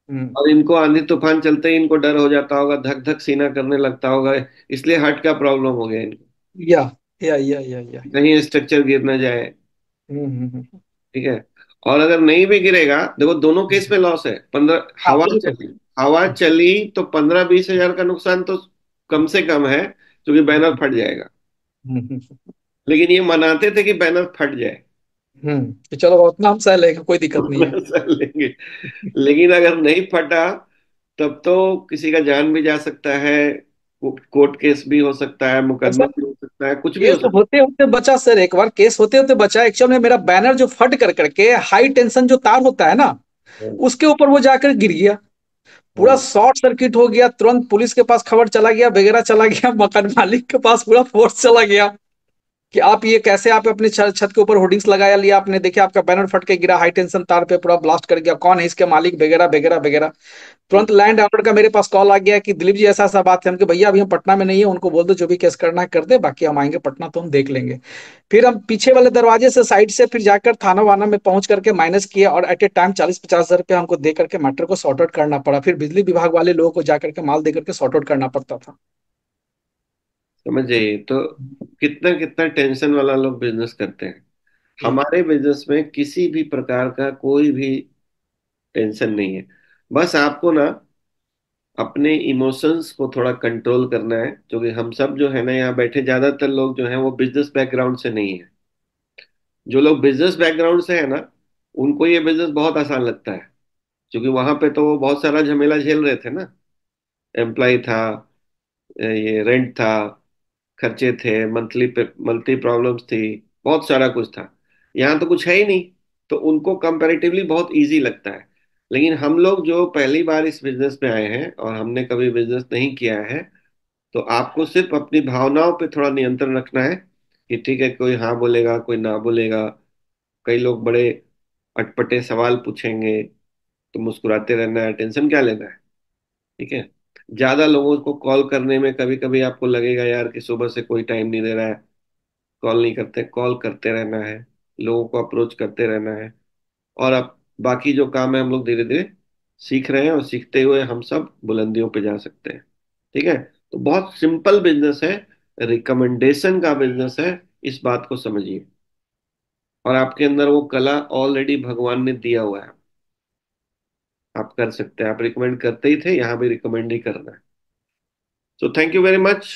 [SPEAKER 10] हम्म,
[SPEAKER 1] और इनको आंधी तूफान चलते ही इनको डर हो जाता होगा, धक धक सीना करने लगता होगा, इसलिए हार्ट का प्रॉब्लम हो गया इनको,
[SPEAKER 10] या या।
[SPEAKER 1] कहीं स्ट्रक्चर गिर ना जाए।
[SPEAKER 10] हम्म, हम्म, हम्म,
[SPEAKER 1] ठीक है। और अगर नहीं भी गिरेगा, देखो दोनों केस में लॉस है। 15
[SPEAKER 10] हाँ
[SPEAKER 1] हवा
[SPEAKER 10] बिल्कुल।
[SPEAKER 1] चली, हवा चली तो 15-20 हजार का नुकसान तो कम से कम है, क्योंकि बैनर फट जाएगा। लेकिन ये मनाते थे कि बैनर फट जाए।
[SPEAKER 10] तो चलो उतना हम सह लेंगे, कोई दिक्कत नहीं है।
[SPEAKER 1] सह लेंगे। लेकिन अगर नहीं फटा, तब तो किसी का जान भी जा सकता है, कोर्ट केस भी हो सकता है,
[SPEAKER 10] ऐसा
[SPEAKER 1] मुकदमा भी हो सकता है, कुछ भी हो
[SPEAKER 10] केस
[SPEAKER 1] सकता
[SPEAKER 10] होते होते बचा सर, एक बार केस होते होते बचा। एक्चुअल में मेरा बैनर जो फट कर करके हाई टेंशन जो तार होता है ना,
[SPEAKER 1] है।
[SPEAKER 10] उसके ऊपर वो जाकर गिर गया। पूरा
[SPEAKER 1] हाँ।
[SPEAKER 10] शॉर्ट सर्किट हो गया, तुरंत पुलिस के पास खबर चला गया, वगैरह चला गया, मकान मालिक के पास पूरा फोर्स चला गया कि आप ये कैसे, आप अपने छत के ऊपर होर्डिंग्स लगाया लिया आपने, देखिए आपका बैनर फट के गिरा, हाई टेंशन तार पे पूरा ब्लास्ट कर गया, कौन है इसके मालिक, वगैरह वगैरह वगैरह। तुरंत लैंड ऑर्डर का मेरे पास कॉल आ गया कि दिलीप जी ऐसा ऐसा बात है। हम कि भैया अभी हम पटना में नहीं है, उनको बोल दो जो भी केस करना है कर दे, बाकी हम आएंगे पटना तो हम देख लेंगे। फिर हम पीछे वाले दरवाजे से साइड से फिर जाकर थाना वाना में पहुंच करके माइनस किया, और एट ए टाइम 40-50 हजार रुपया हमको दे करके मैटर को सॉर्ट आउट करना पड़ा। फिर बिजली विभाग वाले लोगों को जाकर के माल दे करके सॉर्ट आउट करना पड़ता था।
[SPEAKER 1] समझ जाइए तो कितना कितना टेंशन वाला लोग बिजनेस करते हैं।
[SPEAKER 10] ये
[SPEAKER 1] हमारे बिजनेस में किसी भी प्रकार का कोई भी टेंशन नहीं है। बस आपको ना अपने इमोशंस को थोड़ा कंट्रोल करना है, क्योंकि हम सब जो है ना यहाँ बैठे ज्यादातर लोग जो है वो बिजनेस बैकग्राउंड से नहीं है। जो लोग बिजनेस बैकग्राउंड से है ना, उनको ये बिजनेस बहुत आसान लगता है, क्योंकि वहां पे तो वो बहुत सारा झमेला झेल रहे थे ना। एम्प्लॉय था, ये रेंट था, खर्चे थे, मंथली मंथली प्रॉब्लम्स थी, बहुत सारा कुछ था। यहाँ तो कुछ है ही नहीं, तो उनको कंपैरेटिवली बहुत इजी लगता है। लेकिन हम लोग जो पहली बार इस बिजनेस में आए हैं और हमने कभी बिजनेस नहीं किया है, तो आपको सिर्फ अपनी भावनाओं पे थोड़ा नियंत्रण रखना है कि ठीक है, कोई हाँ बोलेगा, कोई ना बोलेगा, कई लोग बड़े अटपटे सवाल पूछेंगे, तो मुस्कुराते रहना है, टेंशन क्या लेना है। ठीक है। ज्यादा लोगों को कॉल करने में कभी कभी आपको लगेगा यार कि सुबह से कोई टाइम नहीं दे रहा है, कॉल नहीं करते, कॉल करते रहना है, लोगों को अप्रोच करते रहना है। और अब बाकी जो काम है हम लोग धीरे धीरे सीख रहे हैं, और सीखते हुए हम सब बुलंदियों पे जा सकते हैं। ठीक है। तो बहुत सिंपल बिजनेस है, रिकमेंडेशन का बिजनेस है, इस बात को समझिए। और आपके अंदर वो कला ऑलरेडी भगवान ने दिया हुआ है, आप कर सकते हैं। आप रिकमेंड करते ही थे, यहाँ भी रिकमेंड ही करना है। So thank you very much.